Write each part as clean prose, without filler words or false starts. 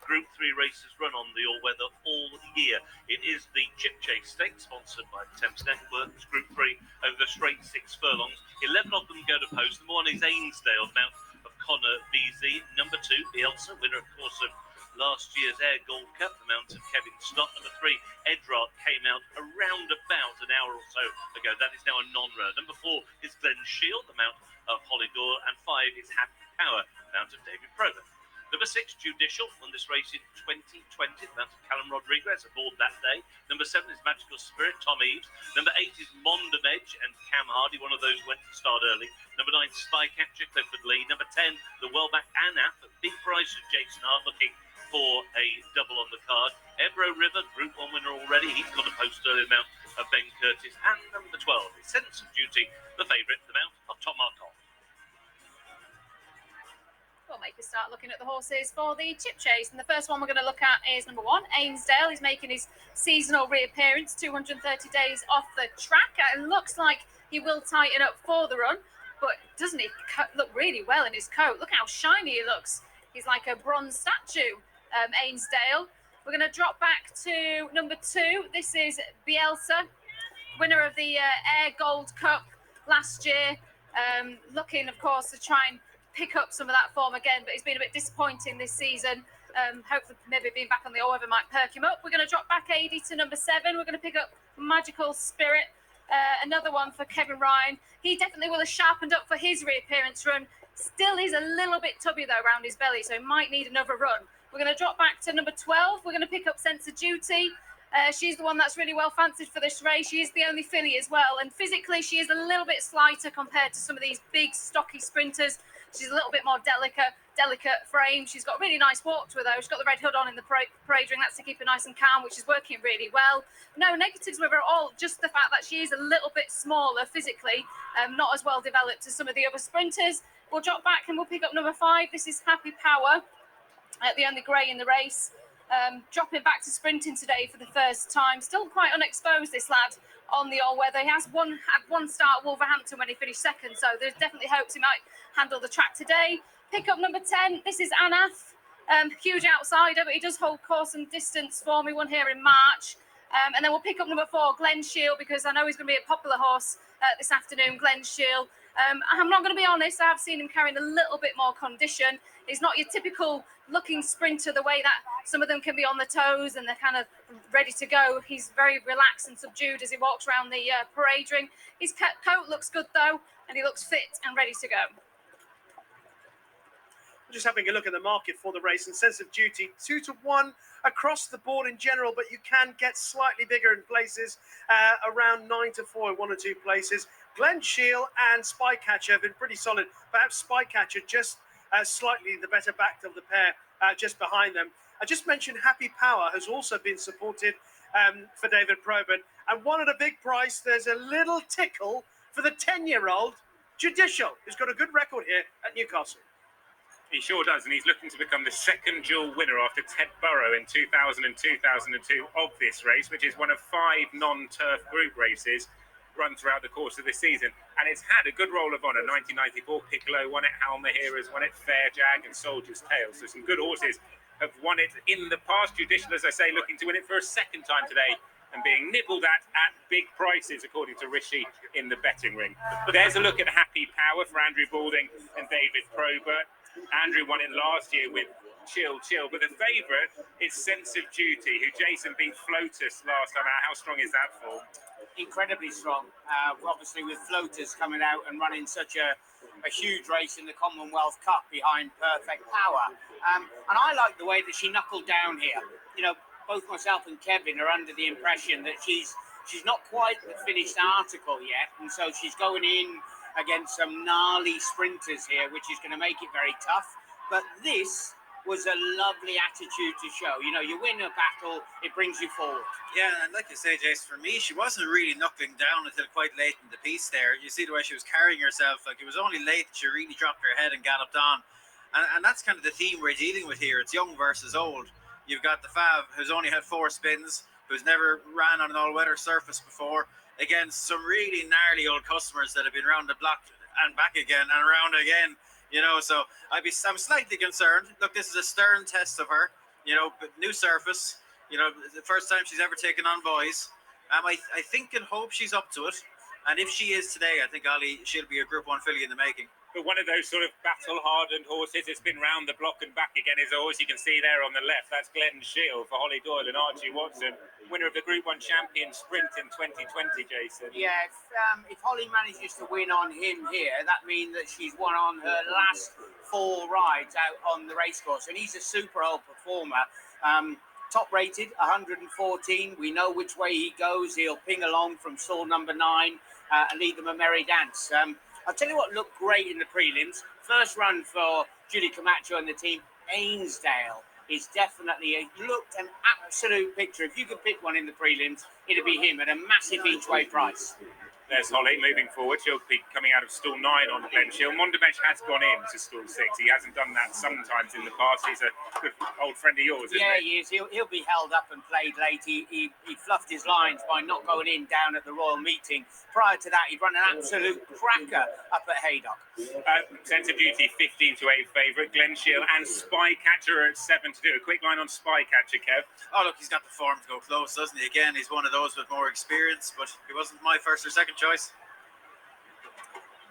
Group 3 races run on the all-weather all year. It is the Chip Chase Stakes, sponsored by the Thames Networks. Group 3 over the straight 6 furlongs. 11 of them go to post. Number 1 is Ainsdale, mount of Connor VZ. Number 2, Bielsa, winner, of course, of last year's Air Gold Cup, the mount of Kevin Stott. Number 3, Edrart, came out around about an hour or so ago. That is now a non-runner. Number 4 is Glen Shield, the mount of Holly Gore, and 5 is Happy Power, mount of David Probert. Number 6, Judicial, won this race in 2020, the mount of Callum Rodriguez, aboard that day. Number 7 is Magical Spirit, Tom Eaves. Number 8 is Mondam Edge and Cam Hardy, one of those went to start early. Number 9, Spycatcher, Clifford Lee. Number 10, the well-back Anaf, a big price of Jason Hart, looking for a double on the card. Ebro River, Group 1 winner already. He's got a post early mount of Ben Curtis. And number 12 is Sense of Duty, the favourite, the mount of Tom Markov. We'll make a start looking at the horses for the Chip Chase. And the first one we're going to look at is number 1, Ainsdale. He's making his seasonal reappearance, 230 days off the track. It looks like he will tighten up for the run, but doesn't he look really well in his coat? Look how shiny he looks. He's like a bronze statue, Ainsdale. We're going to drop back to number 2. This is Bielsa, winner of the Air Gold Cup last year. Looking, of course, to try and pick up some of that form again, but he's been a bit disappointing this season. Hopefully, maybe being back on the all-weather might perk him up. We're going to drop back 80 to number 7. We're going to pick up Magical Spirit, another one for Kevin Ryan. He definitely will have sharpened up for his reappearance run. Still is a little bit tubby, though, around his belly, so he might need another run. We're going to drop back to number 12. We're going to pick up Sense of Duty. She's the one that's really well fancied for this race. She is the only filly as well, and physically she is a little bit slighter compared to some of these big, stocky sprinters. She's a little bit more delicate frame. She's got a really nice walk to her, though. She's got the red hood on in the parade ring. That's to keep her nice and calm, which is working really well. No negatives with her at all, just the fact that she is a little bit smaller physically, not as well developed as some of the other sprinters. We'll drop back and we'll pick up number 5. This is Happy Power, the only grey in the race. Dropping back to sprinting today for the first time. Still quite unexposed, this lad, on the all-weather. He had one start at Wolverhampton when he finished second, so there's definitely hopes he might handle the track today. Pick up number 10. This is Anaf. Huge outsider, but he does hold course and distance for me. Won here in March. And then we'll pick up number 4, Glen Shield, because I know he's going to be a popular horse this afternoon, Glen Shield. I'm not going to be honest, I have seen him carrying a little bit more condition. He's not your typical looking sprinter, the way that some of them can be on the toes and they're kind of ready to go. He's very relaxed and subdued as he walks around the parade ring. His coat looks good, though, and he looks fit and ready to go. Just having a look at the market for the race, and Sense of Duty 2 to 1 across the board in general, but you can get slightly bigger in places, around 9 to 4 in 1 or 2 places. Glen Shield and Spycatcher have been pretty solid. Perhaps Spycatcher just slightly the better back of the pair, just behind them. I just mentioned Happy Power has also been supported for David Probert, and one at a big price. There's a little tickle for the 10-year-old Judicial, who's got a good record here at Newcastle. He sure does, and he's looking to become the second dual winner after Ted Burrow in 2000 and 2002 of this race, which is one of 5 non-turf group races run throughout the course of this season. And it's had a good roll of honour. 1994 Piccolo won it, Halmaheras won it, Fairjag and Soldier's Tale. So some good horses have won it in the past. Judicial, as I say, looking to win it for a second time today and being nibbled at big prices, according to Rishi in the betting ring. There's a look at Happy Power for Andrew Balding and David Probert. Andrew won it last year with Chill, but the favourite is Sense of Duty, who Jason beat Flotus last time. How strong is that for? Incredibly strong. Obviously, with Flotus coming out and running such a huge race in the Commonwealth Cup behind Perfect Power. And I like the way that she knuckled down here. You know, both myself and Kevin are under the impression that she's not quite the finished article yet, and so she's going in against some gnarly sprinters here, which is going to make it very tough. But this was a lovely attitude to show. You know, you win a battle, it brings you forward. Yeah, and like you say, Jace, for me, she wasn't really knuckling down until quite late in the piece there. You see the way she was carrying herself. Like, it was only late that she really dropped her head and galloped on. And that's kind of the theme we're dealing with here. It's young versus old. You've got the Fav, who's only had 4 spins, who's never ran on an all-weather surface before, against some really gnarly old customers that have been around the block and back again and around again. You know, so I'm slightly concerned. Look, this is a stern test of her. You know, but new surface. You know, the first time she's ever taken on boys. I think and hope she's up to it. And if she is today, I think Ollie, she'll be a Group 1 filly in the making. But one of those sort of battle-hardened horses that's been round the block and back again is a horse you can see there on the left. That's Glen Shield for Holly Doyle and Archie Watson, winner of the Group 1 Champion Sprint in 2020, Jason. Yeah, if Holly manages to win on him here, that means that she's won on her last 4 rides out on the racecourse. And he's a super old performer. Top rated, 114. We know which way he goes. He'll ping along from stall number 9 and lead them a merry dance. I'll tell you what looked great in the prelims. First run for Julie Camacho and the team, Ainsdale is definitely looked an absolute picture. If you could pick one in the prelims, it'd be him at a massive each-way price. There's Holly moving forward. She'll be coming out of stall 9 on Glen Shield. Mondemech has gone into stall 6. He hasn't done that sometimes in the past. He's a good old friend of yours, isn't he? Yeah, he is. He'll be held up and played late. He fluffed his lines by not going in down at the Royal Meeting. Prior to that, he'd run an absolute cracker up at Haydock. Sense of Duty, 15 to 8 favourite. Glen Shield and Spycatcher at 7 to 2. A quick line on Spycatcher, Kev. Oh, look, he's got the form to go close, doesn't he? Again, he's one of those with more experience, but he wasn't my first or second choice.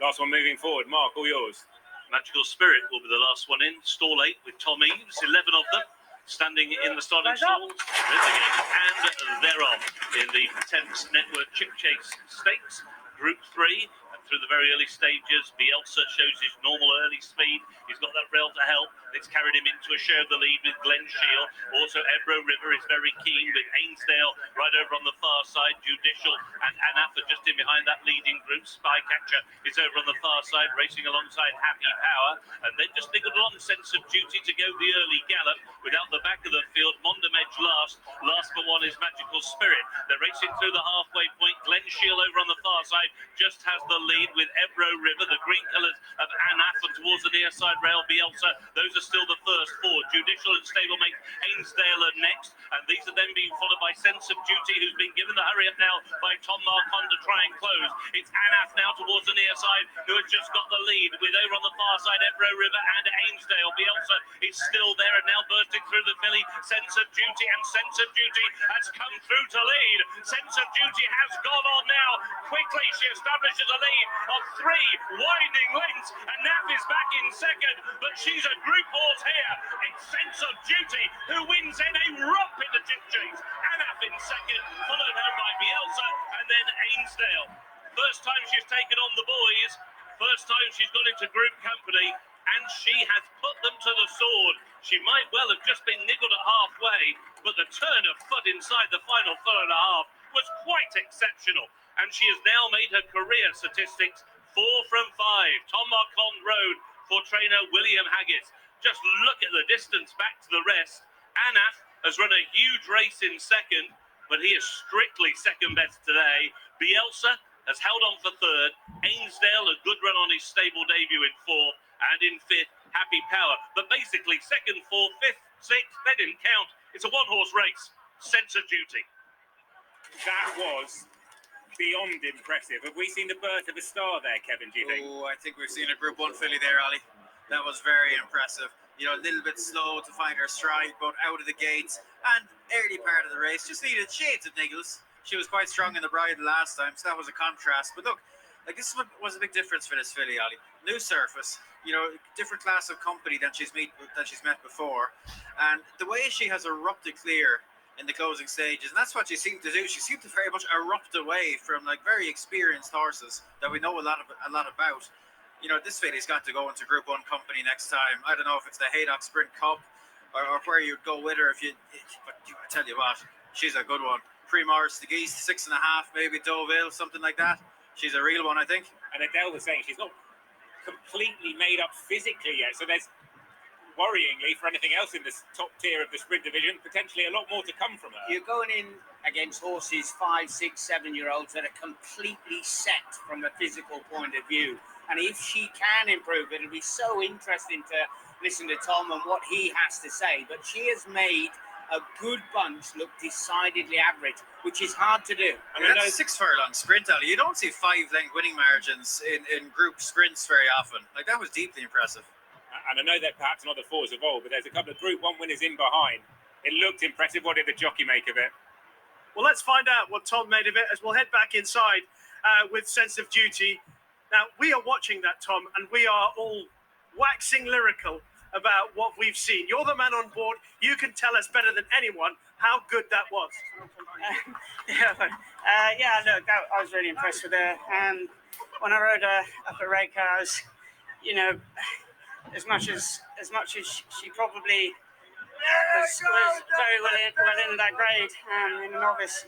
Last one moving forward. Mark, all yours. Magical Spirit will be the last one in. Stall 8 with Tom Eaves, 11 of them standing in the starting stalls. And they're off in the Thames Network Chip Chase Stakes, Group 3. Through the very early stages, Bielsa shows his normal early speed. He's got that rail to help. It's carried him into a share of the lead with Glen Shield. Also, Ebro River is very keen with Ainsdale right over on the far side. Judicial and Anaf are just in behind that leading group. Spycatcher is over on the far side, racing alongside Happy Power. And then just thinking along Sense of Duty to go the early gallop without the back of the field. Mondemech last. Last but one is Magical Spirit. They're racing through the halfway point. Glen Shield over on the far side just has the lead with Ebro River, the green colours of Anaf, and towards the near side rail Bielsa. Those are still the first 4. Judicial and stablemate Ainsdale are next, and these are then being followed by Sense of Duty, who's been given the hurry up now by Tom Marcon to try and close. It's Anaf now towards the near side, who has just got the lead with over on the far side Ebro River and Ainsdale. Bielsa is still there and now bursting through the filly. Sense of Duty, and Sense of Duty has come through to lead. Sense of Duty has gone on now. Quickly she establishes a lead of 3 winding lengths, and Naf is back in second, but she's a group horse here. It's Sense of Duty who wins in a romp in the Chip Chase. Anaf in second, followed home by Bielsa and then Ainsdale. First time she's taken on the boys, first time she's gone into group company, and she has put them to the sword. She might well have just been niggled at halfway, but the turn of foot inside the final foot and a half was quite exceptional. And she has now made her career statistics 4 from 5. Tom Marcon Road for trainer William Haggis. Just look at the distance back to the rest. Anaf has run a huge race in second, but he is strictly second best today. Bielsa has held on for third. Ainsdale, a good run on his stable debut in 4th. And in 5th, Happy Power. But basically, 2nd, 4th, 5th, 6th, they didn't count. It's a one-horse race. Sense of Duty. That was beyond impressive. Have we seen the birth of a star there, Kevin, do you think? Oh, I think we've seen a Group 1 filly there, Ollie. That was very impressive. You know, a little bit slow to find her stride, but out of the gates and early part of the race, just needed shades of niggles. She was quite strong in the bridle last time, so that was a contrast. But look, like this was a big difference for this filly, Ollie. New surface, you know, different class of company than she's met before. And the way she has erupted clear in the closing stages, and that's what she seemed to do. She seemed to very much erupt away from like very experienced horses that we know a lot about. You know, this filly's got to go into Group 1 company next time. I don't know if it's the Haydock Sprint Cup or where you'd go with her but I tell you what, she's a good one. Pre-Morris the Geese, 6.5, maybe Deauville, something like that. She's a real one, I think. And Adele was saying she's not completely made up physically yet, so there's worryingly for anything else in this top tier of the sprint division, potentially a lot more to come from her. You're going in against horses 5, 6, 7-year-olds that are completely set from a physical point of view. And if she can improve, it'll be so interesting to listen to Tom and what he has to say. But she has made a good bunch look decidedly average, which is hard to do. I mean, that's a 6 furlong sprint, Ali. You don't see 5-length winning margins in group sprints very often. Like, that was deeply impressive. And I know that perhaps not the fours of old, but there's a couple of Group 1 winners in behind. It looked impressive. What did the jockey make of it? Well, let's find out what Tom made of it as we'll head back inside with Sense of Duty. Now, we are watching that, Tom, and we are all waxing lyrical about what we've seen. You're the man on board. You can tell us better than anyone how good that was. Look, I was really impressed with her. When I rode her up at Raycar, I was, as much as she probably was very well in that grade in the novice,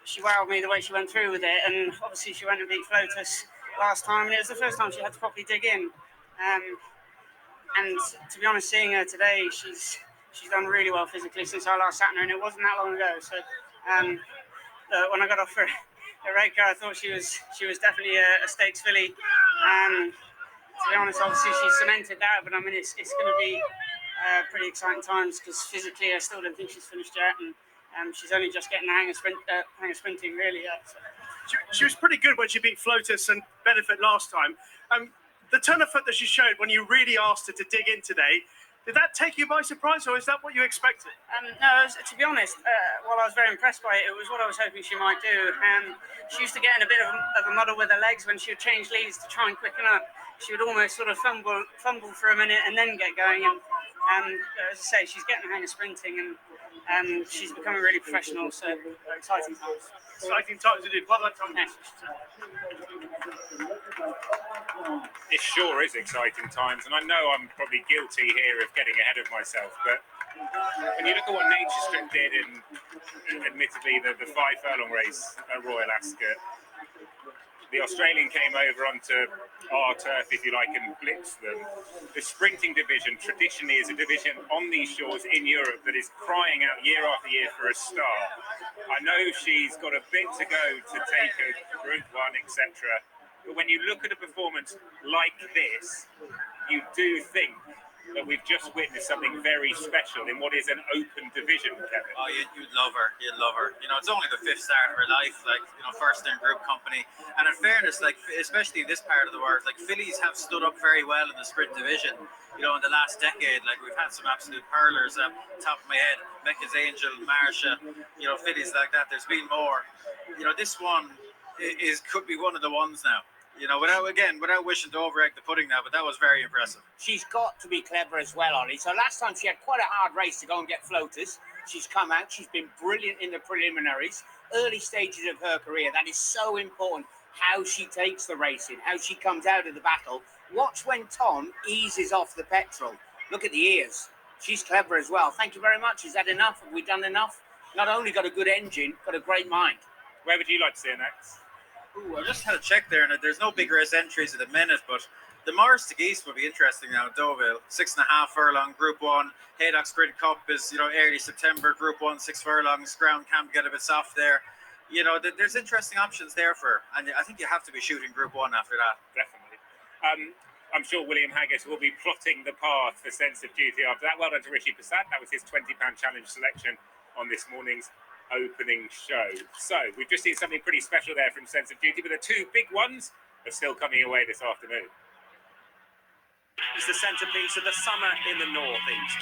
she wowed me the way she went through with it, and obviously she went and beat Flotus last time, and it was the first time she had to properly dig in. And to be honest, seeing her today, she's done really well physically since I last sat in her, and it wasn't that long ago. So when I got off her Raycar, I thought she was definitely a stakes filly. To be honest, obviously she cemented that, but I mean it's going to be pretty exciting times because physically I still don't think she's finished yet, and she's only just getting the hang of sprinting really yet. So. She was pretty good when she beat Flotus and Benefit last time. The turn of foot that she showed when you really asked her to dig in today, did that take you by surprise, or is that what you expected? No, to be honest, while I was very impressed by it, it was what I was hoping she might do. She used to get in a bit of a muddle with her legs when she would change leads to try and quicken up. She would almost sort of fumble for a minute and then get going. And as I say, she's getting the hang of sprinting, and she's becoming really professional. So exciting times. Exciting times indeed. Well done, Tom. It sure is exciting times, and I know I'm probably guilty here of getting ahead of myself, but when you look at what Nature Strip did in, admittedly, the 5 furlong race at Royal Ascot, the Australian came over onto our turf, if you like, and blitzed them. The sprinting division traditionally is a division on these shores in Europe that is crying out year after year for a star. I know she's got a bit to go to take a Group 1, etc. But when you look at a performance like this, you do think that we've just witnessed something very special in what is an open division, Kevin. Oh, you'd love her. You'd love her. It's only the 5th start of her life, first in group company. And in fairness, especially in this part of the world, fillies have stood up very well in the sprint division. In the last decade, we've had some absolute hurlers at top of my head, Mecca's Angel, Marsha, fillies like that. There's been more. This one could be one of the ones now. Without wishing to over-egg the pudding now, but that was very impressive. She's got to be clever as well, Ollie. So last time she had quite a hard race to go and get Flotus. She's come out. She's been brilliant in the preliminaries. Early stages of her career. That is so important. How she takes the racing, how she comes out of the battle. Watch when Tom eases off the petrol. Look at the ears. She's clever as well. Thank you very much. Is that enough? Have we done enough? Not only got a good engine, got a great mind. Where would you like to see her next? I just had a check there, and there's no big race entries at the minute, but the Morris to Geese would be interesting now. Deauville, 6.5 furlong, Group 1. Haydock Sprint Cup is, early September. Group 1, 6 furlongs. Ground can't get a bit soft there. There's interesting options there for her, and I think you have to be shooting Group 1 after that. Definitely. I'm sure William Haggis will be plotting the path for Sense of Duty after that. Well done to Rishi Prasad. That was his £20 challenge selection on this morning's opening show. So we've just seen something pretty special there from Sense of Duty, but the 2 big ones are still coming away this afternoon. It's the centrepiece of the summer in the northeast.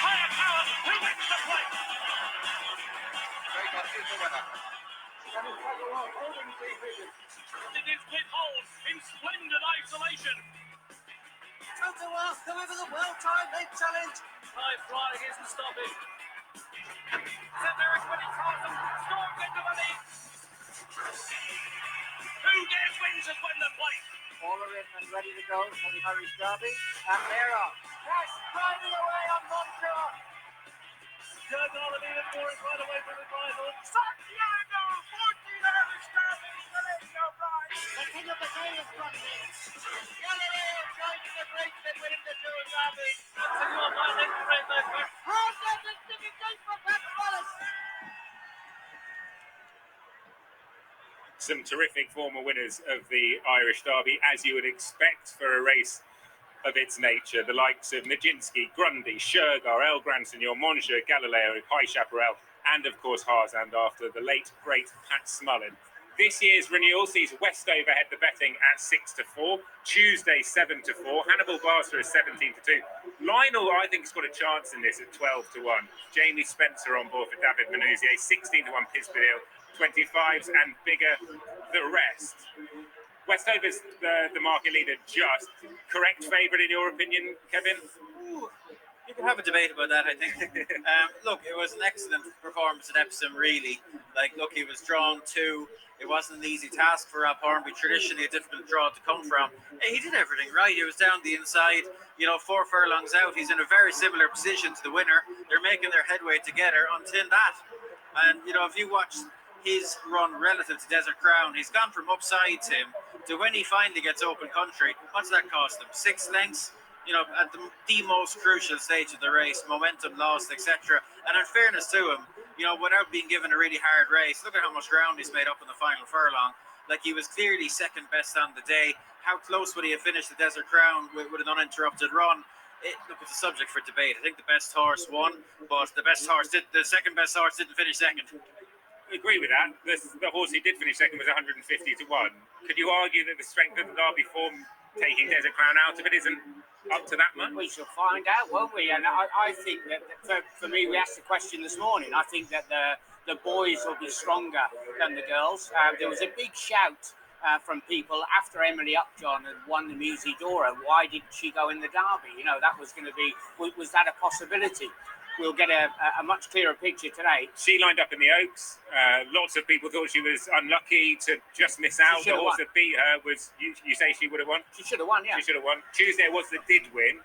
Higher power, who wins the play? It is with hold in splendid isolation. Total Wealth come over the well-timed late challenge. High flying isn't stopping. St. Eric winning Carson storms into the lead. Who dares wins has won the play? All are in and ready to go for the Irish Derby, and they're off. Yes, driving away on Montreal. Juggle the leader pouring right away from the rival. Santiago, 14 Irish Derby, Gillespie O'Brien. The king of the day is running. Galileo driving the break and winning the Tour Derby. That's a good one, I think, Rainmaker. Hard Devlin sticking deep for Pat Wallace. Some terrific former winners of the Irish Derby, as you would expect for a race of its nature. The likes of Nijinsky, Grundy, Shergar, El Grand Senor, Monjeu, Galileo, High Chaparral, and of course Harzand after the late great Pat Smullen. This year's renewal sees Westover head the betting at 6-4, Tuesday 7-4, Hannibal Barca is 17-2. Lionel, I think, has got a chance in this at 12-1. Jamie Spencer on board for David Manouzier, 16-1 Pisbadil, 25s and bigger the rest. Westover's the market leader, just correct favourite in your opinion, Kevin? Ooh, you can have a debate about that, I think. Look, it was an excellent performance at Epsom, really. Like, look, he was drawn to. It wasn't an easy task for Rob Hornby, traditionally a difficult draw to come from. He did everything right. He was down the inside, 4 furlongs out. He's in a very similar position to the winner. They're making their headway together until that. And, if you watch his run relative to Desert Crown, he's gone from upside to him to when he finally gets open country. What's that cost him? 6 lengths? At the most crucial stage of the race, momentum lost, etc. And in fairness to him, without being given a really hard race, look at how much ground he's made up in the final furlong. Like, he was clearly second best on the day. How close would he have finished the Desert Crown with an uninterrupted run? Look, it's a subject for debate. I think the best horse won, but the second best horse didn't finish second. I agree with that. The horse he did finish second was 150-1. Could you argue that the strength of the Derby form, taking Desert Crown out of it, isn't up to that much? We shall find out, won't we? And I think that for me, we asked the question this morning. I think that the boys will be stronger than the girls. There was a big shout from people after Emily Upjohn had won the Musidora. Why didn't she go in the Derby? That was going to be, was that a possibility? We'll get a much clearer picture today. She lined up in the Oaks. Lots of people thought she was unlucky to just miss out. The horse that beat her was, you say she would have won? She should have won, yeah. She should have won. Tuesday was that did win,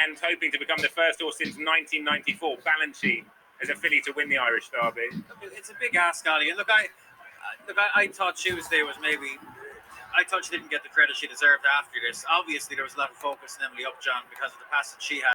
and hoping to become the first horse since 1994, Balanchine, as a filly to win the Irish Derby. It's a big ask, Ollie. And look, I thought Tuesday was maybe... I thought she didn't get the credit she deserved after this. Obviously, there was a lot of focus on Emily Upjohn because of the passage she had.